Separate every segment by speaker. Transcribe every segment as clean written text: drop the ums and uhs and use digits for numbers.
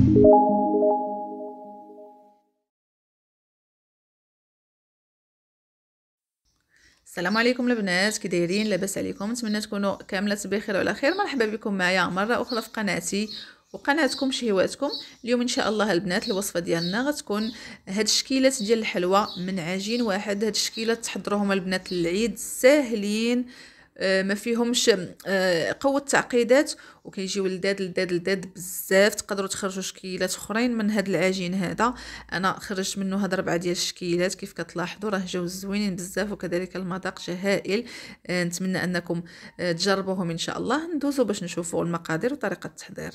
Speaker 1: السلام عليكم البنات، كي دايرين؟ لاباس عليكم؟ نتمنى تكونوا كاملات بخير وعلى خير. مرحبا بكم معايا مره اخرى في قناتي وقناتكم شهواتكم. اليوم ان شاء الله البنات الوصفه ديالنا غتكون هاد الشكيلات ديال الحلوى من عجين واحد. هاد الشكيلات تحضروهم البنات للعيد، ساهلين، ما فيهمش قوه تعقيدات، وكيجيو لذاد بزاف. تقدروا تخرجوا شكيلات اخرين من هذا العجين هذا. انا خرجت منه هاد 4 ديال الشكيلات كيف كتلاحظوا، راه جاو زوينين بزاف، وكذلك المذاق جا هائل. نتمنى انكم تجربوهم ان شاء الله. ندوزو باش نشوفوا المقادير وطريقه التحضير.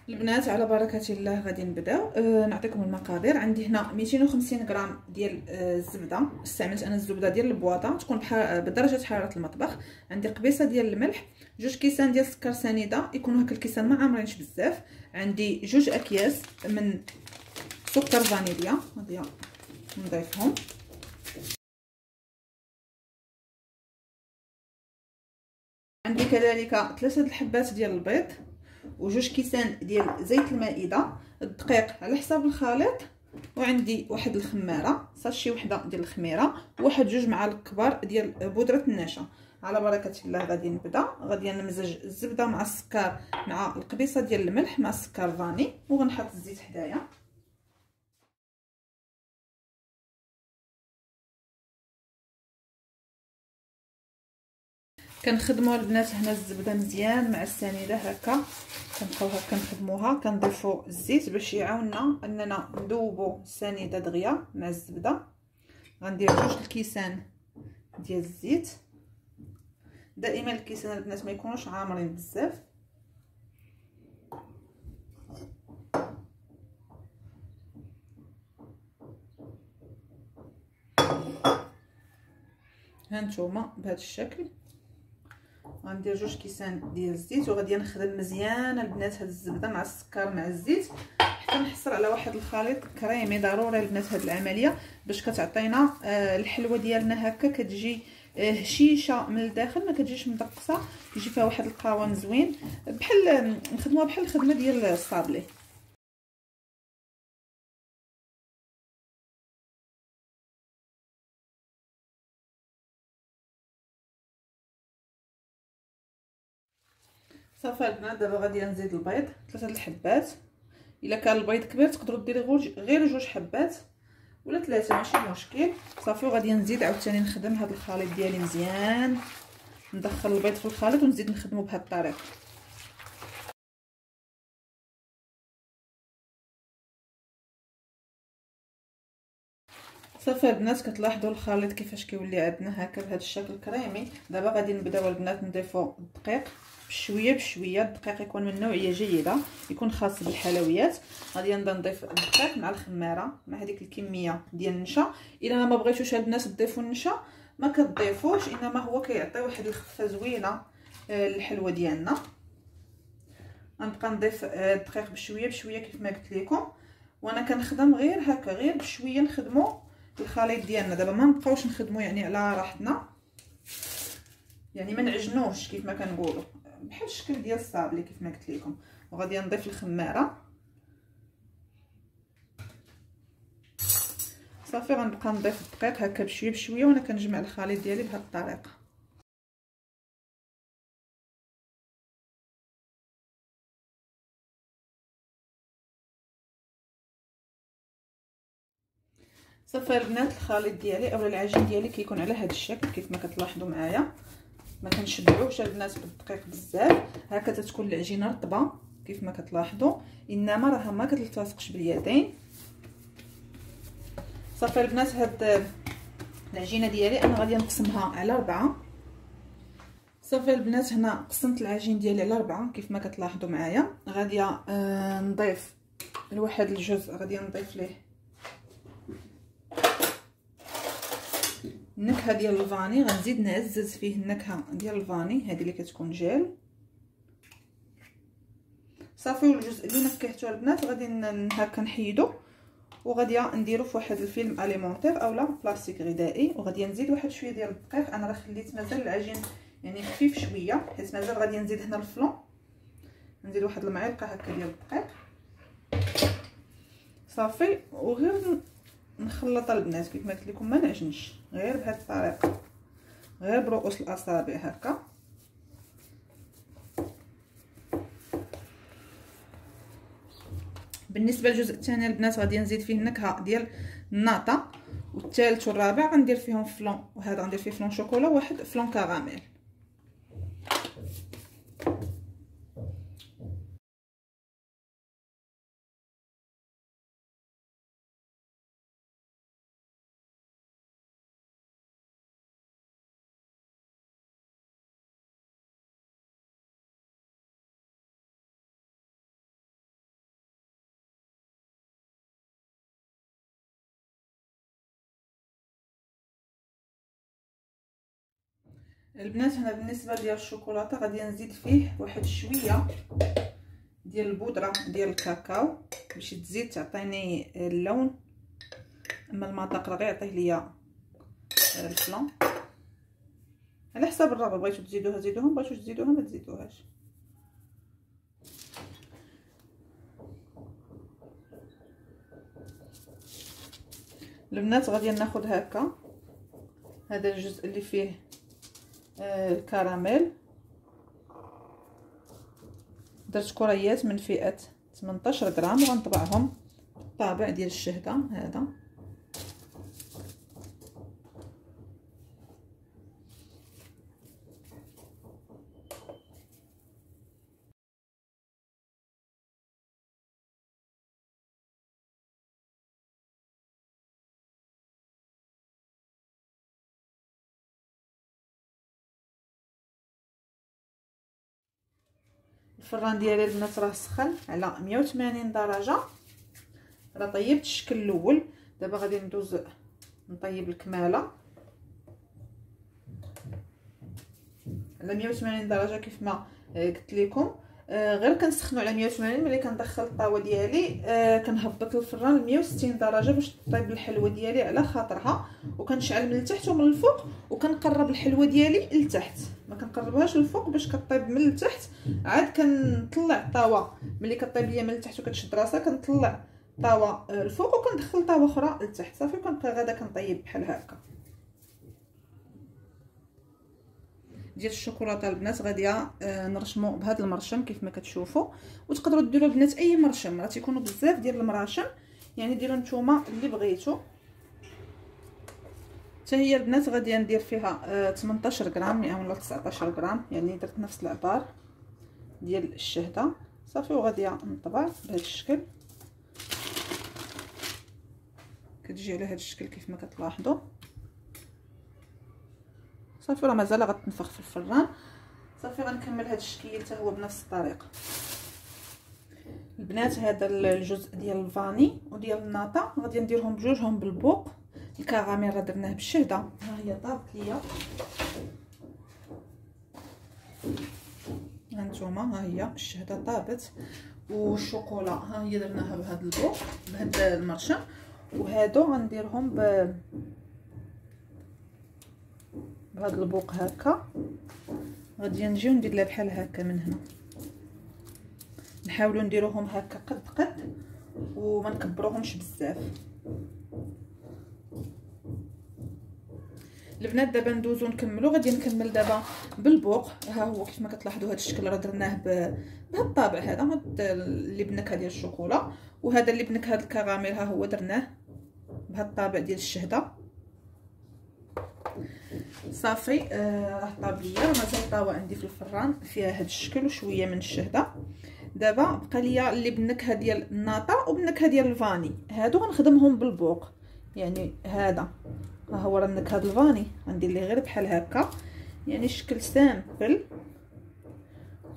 Speaker 1: البنات على بركه الله غادي نبداو. نعطيكم المقادير. عندي هنا 250 غرام ديال الزبده. استعملت انا الزبده ديال البواطه، تكون بدرجه حراره المطبخ. عندي قبيصه ديال الملح، 2 كيسان ديال السكر سنيده، يكونوا هكا الكيسان ما عامرينش بزاف. عندي 2 اكياس من سكر فانيليا، غادي نضيفهم. عندي كذلك 3 الحبات ديال البيض، و2 كيسان ديال زيت المائده، الدقيق على حساب الخليط. وعندي واحد الخماره، ساشي وحده ديال الخميره، وواحد 2 معالق كبار ديال بودره النشا. على بركه الله غادي نبدا. غادي نمزج الزبده مع السكر مع القبيصه ديال الملح مع السكر فاني، وغنحط الزيت حدايا. كنخدموا البنات هنا الزبده مزيان مع السنيده هكا، كنبقاو هكا نخدموها. كنضيفوا الزيت باش يعاوننا اننا نذوبوا السنيده دغيا مع الزبده. غندير 2 الكيسان ديال الزيت. دائما الكيسان البنات ما يكونوش عامرين بزاف. هانتوما بهذا الشكل. غندير 2 كيسان ديال الزيت، وغادي نخدم مزيان البنات هاد الزبده مع السكر مع الزيت حتى نحصل على واحد الخليط كريمي. ضروري البنات هاد العمليه باش كتعطينا الحلوه ديالنا هكا كتجي هشيشه من الداخل، ما كتجيش مدقصه، كيجي فيها واحد القوام زوين، بحال نخدموها بحال الخدمه ديال الصابلي. صافي البنات، دابا غادي نزيد البيض 3 الحبات. الا كان البيض كبير تقدروا ديروا غير 2 حبات ولا 3، ماشي مشكل. صافي وغادي نزيد عاوتاني نخدم هذا الخليط ديالي مزيان. ندخل البيض في الخليط ونزيد نخدمه بهذه الطريقه. صافي البنات، كتلاحظوا الخليط كيفاش كيولي عندنا هكا بهذا الشكل كريمي. دابا غادي نبداو البنات نضيفوا الدقيق بشويه بشويه. الدقيق يكون من نوعيه جيده، يكون خاص بالحلويات. غادي نبدا نضيف الدقيق مع الخماره مع هذيك الكميه ديال النشا. الا ما بغيتوش البنات تضيفوا النشا ما كتضيفوش، انما هو كيعطي واحد الخفه زوينه للحلوه ديالنا. غنبقى نضيف الدقيق بشويه بشويه كيف ما قلت لكم، وانا كنخدم غير هكا، غير بشويه نخدموا الخليط ديالنا. دابا ما نبقاوش نخدموا يعني على راحتنا، يعني ما نعجنوش كيف ما كنقولوا، بحال الشكل ديال الصابلي كيف ما قلت لكم. وغادي نضيف الخماره. صافي غنبقى نضيف الدقيق هكا بشويه بشويه، وانا كنجمع الخليط ديالي بهذه الطريقه. صافي البنات، الخليط ديالي اولا العجين ديالي كيكون على هذا الشكل كيف ما كتلاحظوا معايا. ما كنشبعوش البنات بالدقيق بزاف، هكا تتكون العجينه رطبه كيف ما كتلاحظوا، انما راها ما كتلتصقش باليدين. صافي البنات، هاد العجينه ديالي انا غادي نقسمها على 4. صافي البنات، هنا قسمت العجين ديالي على 4 كيف ما كتلاحظوا معايا. غادي نضيف لواحد الجزء، غادي نضيف ليه النكهه ديال الفاني. غنزيد نعزز فيه النكهه ديال الفاني هذه اللي كتكون جيل. صافي والجزء اللي نكهته البنات غادي هكا نحيدو، وغادي نديرو في واحد الفيلم اليمونتير اولا بلاستيك غذائي. وغادي نزيد واحد شويه ديال الدقيق. انا راه خليت مازال العجين يعني خفيف شويه، حيت مازال غادي نزيد هنا الفلون. نزيد واحد المعلقه هكا ديال الدقيق صافي، وغير نخلط البنات كيف ما قلت لكم، ما نعجنش، غير بهذه الطريقه، غير برؤوس الاصابع هكا. بالنسبه للجزء الثاني البنات غادي نزيد فيه النكهه ديال الناطا، والثالث والرابع غندير فيهم فلون، وهذا غندير فيه فلون شوكولا وواحد فلون كراميل. البنات هنا بالنسبه ديال الشوكولاته غادي نزيد فيه واحد شويه ديال البودره ديال الكاكاو باش تزيد تعطيني اللون، اما المذاق راه غير يعطيه ليا الفلون. على حساب الرغبه، بغيتو تزيدوها زيدوها، ما بغيتوش تزيدوها ما تزيدوهاش. البنات غادي ناخذ هكا هذا الجزء اللي فيه الكراميل، درت كريات من فئه 18 غرام وغنطبعهم بالطابع ديال الشهده هذا. الفران ديالي البنات راه سخن على 180 درجه، راه طيبت الشكل الاول. دابا غادي ندوز نطيب الكماله على 180 درجه كيف ما قلت لكم. غير كنسخنوا على 180. ملي كندخل الطاوه ديالي كنهبط الفران ل 160 درجه باش طيب الحلوه ديالي على خاطرها، وكنشعل من التحت ومن الفوق، وكنقرب الحلوه ديالي لتحت، ما كنقربهاش للفوق باش كطيب من التحت. عاد كنطلع الطاوه ملي كطيب ليا من التحت وكتشد راسها، كنطلع طاوه الفوق وكندخل طاوه اخرى لتحت صافي، وكنبقى غادا كنطيب بحال هكا. ديال الشوكولاته البنات غادي نرشمو بهذا المرشم كيف ما كتشوفوا، وتقدروا ديروا البنات اي مرشم، راه تيكونوا بزاف ديال المراشم، يعني ديروا نتوما اللي بغيتوا. حتى هي البنات غادي ندير فيها 18 غرام يعني ولا 19 غرام، يعني درت نفس العبار ديال الشهده صافي، وغادي نطبع بهذا الشكل. كتجي على هذا الشكل كيف ما كتلاحظوا صافي، راه مازال غتنفخ في الفران صافي. غنكمل هذا الشكل حتى هو بنفس الطريقه. البنات هذا الجزء ديال الفاني وديال الناطا غادي نديرهم بجوجهم بالبوق. الكراميل راه درناه بالشهده، ها هي طابت ليا، هانتوما ها هي الشهده طابت، والشوكولا ها هي درناها بهذا البوق بهذا المرشم. وهادو غنديرهم بهذا البوق هكا. غادي نجيو ندير لها بحال هكا من هنا، نحاولوا نديروهم هكا قد قد وما نكبروهمش بزاف. البنات دابا ندوزو نكملوا. غادي نكمل دابا بالبوق. ها هو كيف ما كتلاحظوا هذا الشكل راه درناه بهذا الطابع هذا اللي بنكهه ديال الشوكولا، وهذا اللي بنكهه الكراميل ها هو درناه بهذا الطابع ديال الشهده صافي. راه طاب ليا، مازال طاوه عندي في الفران فيها هذا الشكل وشويه من الشهده. دابا بقى ليا اللي بالنكهه ديال الناطا وبالنكهه ديال الفاني، هادو غنخدمهم بالبوق. يعني هذا ها هو راه النكهه ديال الفاني غندير ليه غير بحال هكا، يعني شكل سامبل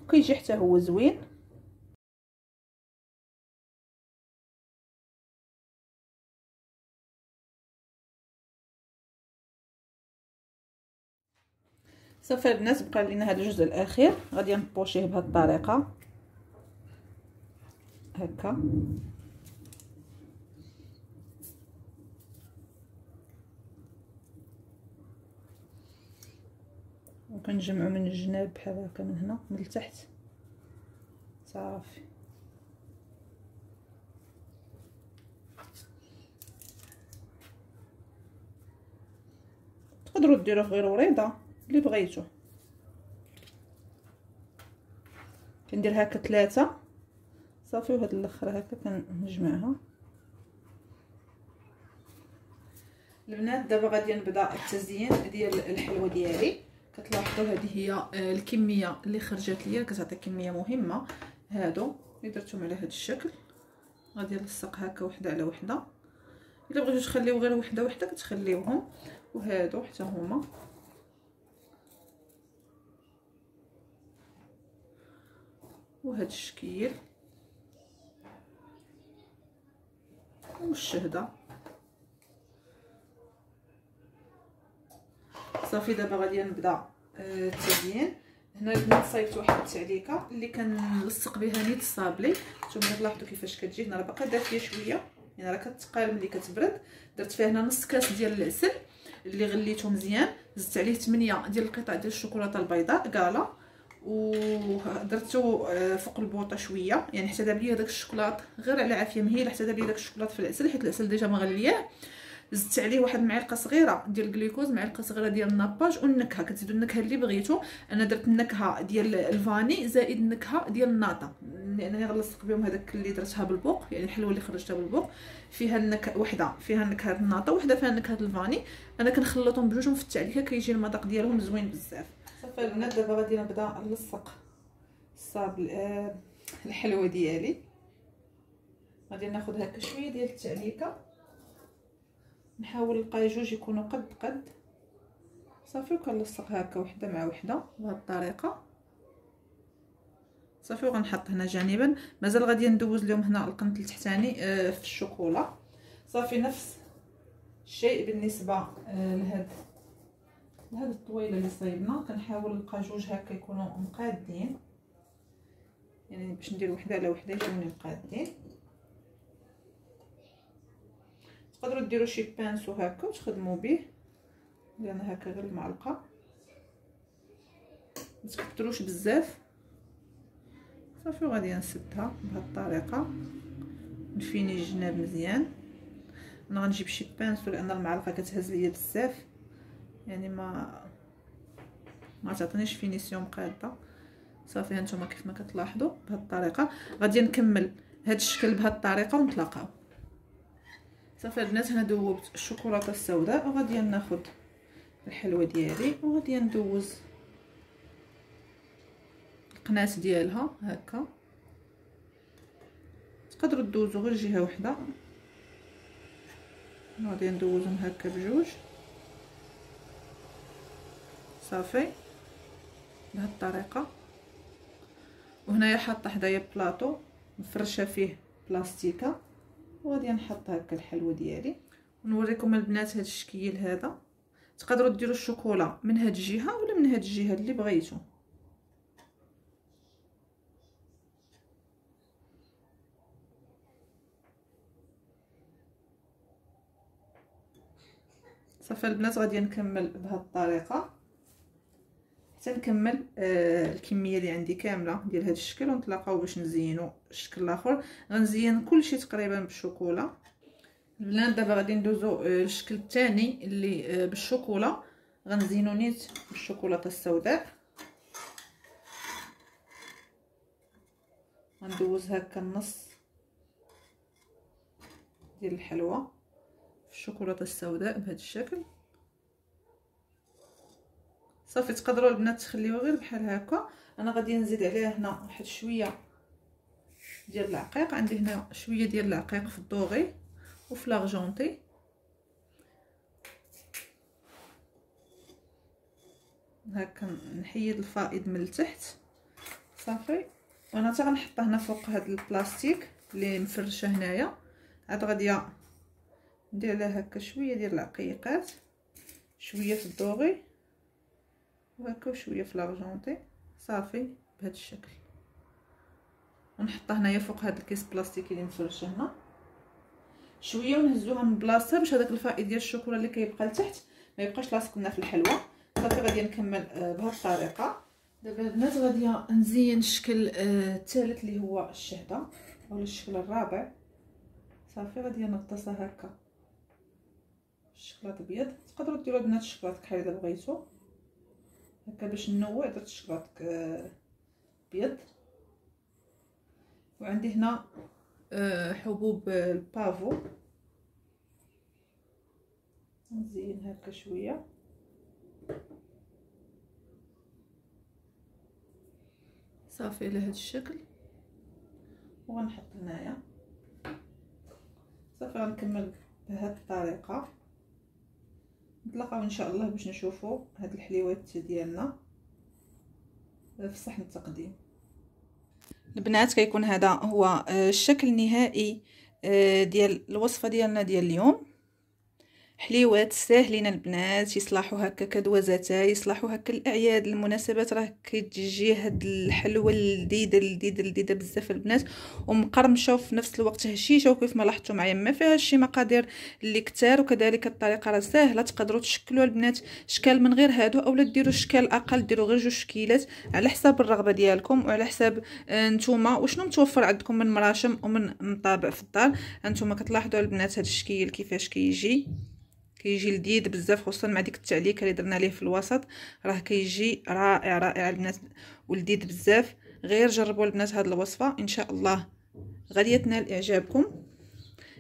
Speaker 1: وكيجي حتى هو زوين. صافي البنات بقى لينا هذا الجزء الاخير، غادي نبوشيه بهذه الطريقه هكا. وكنجمعوا من الجناب بحال هكا، من هنا من التحت صافي. تقدروا ديروه غير وريضه اللي بغيتو. كندير هكا 3 صافي، وهاد الاخر هكا كنجمعها. البنات دابا غادي نبدا التزيين ديال الحلوه ديالي. كتلاحظوا هذه هي الكميه اللي خرجت ليا، كتعطي كميه مهمه. هادو اللي درتهم على هذا الشكل غادي نلصق هكا وحده على وحده. الا بغيتو تخليو غير وحده وحده كتخليوهم، وهادو حتى هما وهذا الشكل والشهده صافي. دابا غادي نبدا التزيين. هنا البنات صايبت واحد التعليكه اللي كنلصق بها نيت الصابلي. نتوما تلاحظوا كيفاش كتجي. هنا راه باقا دافيه شويه، يعني راه كتقال ملي كتبرد. درت فيها هنا نص كاس ديال العسل اللي غليته مزيان، زدت عليه 8 ديال القطع ديال الشوكولاته البيضاء كالا، ودرتو فوق البوطه شويه، يعني حتى داب ليا داك الشوكولاط غير على عافيه مهيله، حتى داب ليا داك الشوكولاط في العسل حيت العسل ديجا مغلياه. زدت عليه واحد المعلقه صغيره ديال الجلوكوز، معلقه صغيره ديال الناباج، والنكهه كتزيدوا النكهه اللي بغيتو. انا درت النكهه ديال الفاني زائد النكهه ديال الناطا، لانني غنلصق بهم هذاك اللي درتها بالبوق، يعني الحلوه اللي خرجتها بالبوق فيها النكهه وحده فيها نكهه الناطا وحده فيها نكهه الفاني. انا كنخلطهم بجوجهم في التعليكه كيجي المذاق ديالهم زوين بزاف. صافي البنات دابا غادي نبدا نلصق الصابل الحلوه ديالي. غادي ناخذ هكا شويه ديال التعليكه، نحاول نلقى جوج يكونوا قد صافي، وكنلصق هكا وحده مع وحده بهذه الطريقه صافي. وغنحط هنا جانبا مازال غادي ندوز لهم هنا القنت التحتاني في الشوكولا صافي. نفس الشيء بالنسبه لهاد الطويله اللي صايبنا، كنحاول نلقى جوج هكا يكونوا مقادين، يعني باش ندير وحده على وحده يجوني مقادين. تقدروا ديروا شي بانسو هكا وتخدموا به، لان هكا غير المعلقه ما تكثروش بزاف صافي. وغادي نسدها بهذه الطريقه، نفيني الجناب مزيان. انا غنجيب شي بانسو لان المعلقه كتهز ليا بزاف، يعني ما تعطينيش فينيسيون مقاده صافي. هانتوما كيف ما كتلاحظوا بهذه الطريقه. غادي نكمل هذا الشكل بهذه الطريقه ونتلاقاو صافي. البنات هنا دوبت الشوكولاته السوداء، وغادي ناخذ الحلوه ديالي وغادي ندوز القناص ديالها هكا. تقدروا دوزوا غير جهه وحده، غادي ندوزهم هكا بجوج صافي بهذه الطريقه. وهنايا حاطه حدايا بلاطو مفرشه فيه بلاستيكه، وغادي نحط هكا الحلوه ديالي ونوريكم البنات هذا الشكل هذا. تقدروا ديروا الشوكولا من هذه الجهه ولا من هذه الجهه اللي بغيتو. صافي البنات غادي نكمل بهذه الطريقه حتى نكمل الكميه اللي عندي كامله ديال هذا الشكل، ونتلاقاو باش نزينوا الشكل الاخر. غنزين كلشي تقريبا بالشوكولا. البنات دابا غادي ندوزو الشكل الثاني اللي بالشوكولا، غنزينو نيت بالشوكولاته السوداء. غندوز هكا النص ديال الحلوه في الشوكولاته السوداء بهذا الشكل صافي. تقدروا البنات تخليوها غير بحال هكا. انا غادي نزيد عليها هنا واحد شويه ديال العقيق، عندي هنا شويه ديال العقيق في الدوغي وفي لاغجونتي هكا. نحيد الفائض من التحت صافي. وانا حتى غنحطها هنا فوق هذا البلاستيك اللي مفرشه هنايا. عاد غادي ندير عليها هكا شويه ديال العقيقات، شويه في الدوغي وهكا وشويه في لاغجونتي صافي بهذا الشكل. ونحطها هنايا فوق هذا الكيس بلاستيكي اللي مفرشه هنا شويه، ونهزوها من بلاصتها باش هذاك الفائض ديال الشوكولا اللي كيبقى لتحت ما يبقاش لاصق لنا في الحلوه. صافي غادي نكمل بهذه الطريقه. دابا البنات غادي نزين الشكل الثالث اللي هو الشهده اولا الشكل الرابع. صافي غادي نغطسها هكا الشكلاط ابيض. تقدروا ديروا البنات الشكلاط كحل الا بغيتو هكا باش ننوع. درت الشكلاط ابيض. وعندي هنا حبوب البافو نزين هكا شويه. صافي على هذا الشكل وغنحط هنايا. صافي غنكمل بهذه الطريقه. نتلاقاو ان شاء الله باش نشوفوا هاد الحليوات ديالنا في صحن التقديم. البنات كيكون هذا هو الشكل النهائي ديال الوصفه ديالنا ديال اليوم. حليوات ساهلين البنات، يصلحوا هكا كدوازاتا، يصلحوا هكا الاعياد المناسبات. راه كتجي هاد الحلوه لذيذه بزاف البنات ومقرمشه وفي نفس الوقت هشيشه. وكيف ما لاحظتوا معايا ما فيهاش شي مقادير اللي كتار، وكذلك الطريقه راه ساهله. تقدروا تشكلوا البنات اشكال من غير هادو اولا ديروا اشكال اقل، ديروا غير 2 شكيلات على حساب الرغبه ديالكم وعلى حساب نتوما وشنو متوفر عندكم من مراشم ومن مطابع في الدار. هانتوما كتلاحظوا البنات هاد الشكل كيفاش كيجي لذيذ بزاف، خصوصا مع ديك التعليكه اللي درنا ليه في الوسط. راه كيجي رائع البنات ولذيذ بزاف. غير جربوا البنات هاد الوصفه ان شاء الله غادي تنال اعجابكم.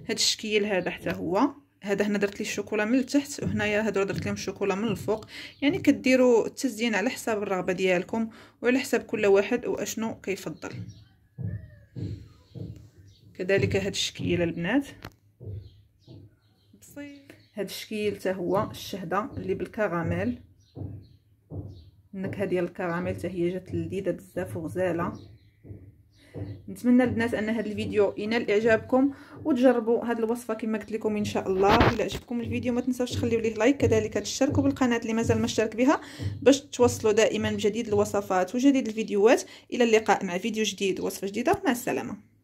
Speaker 1: هاد الشكل هذا حتى هو هذا هنا درت ليه الشوكولا من التحت وهنايا هادو درت لهم الشوكولا من الفوق. يعني كديروا التزيين على حساب الرغبه ديالكم وعلى حساب كل واحد واشنو كيفضل. كذلك هاد الشكل البنات هاد الشكل حتى هو الشهده اللي بالكراميل. النكهه ديال الكراميل حتى هي جات لذيذه بزاف وغزاله. نتمنى البنات ان هذا الفيديو ينال اعجابكم وتجربوا هذه الوصفه كما قلت لكم ان شاء الله. الا عجبكم الفيديو ما تنساوش تخليو ليه لايك، كذلك تشتركوا بالقناه اللي مازال ما اشترك بها باش توصلوا دائما بجديد الوصفات وجديد الفيديوهات. الى اللقاء مع فيديو جديد ووصفه جديده. مع السلامه.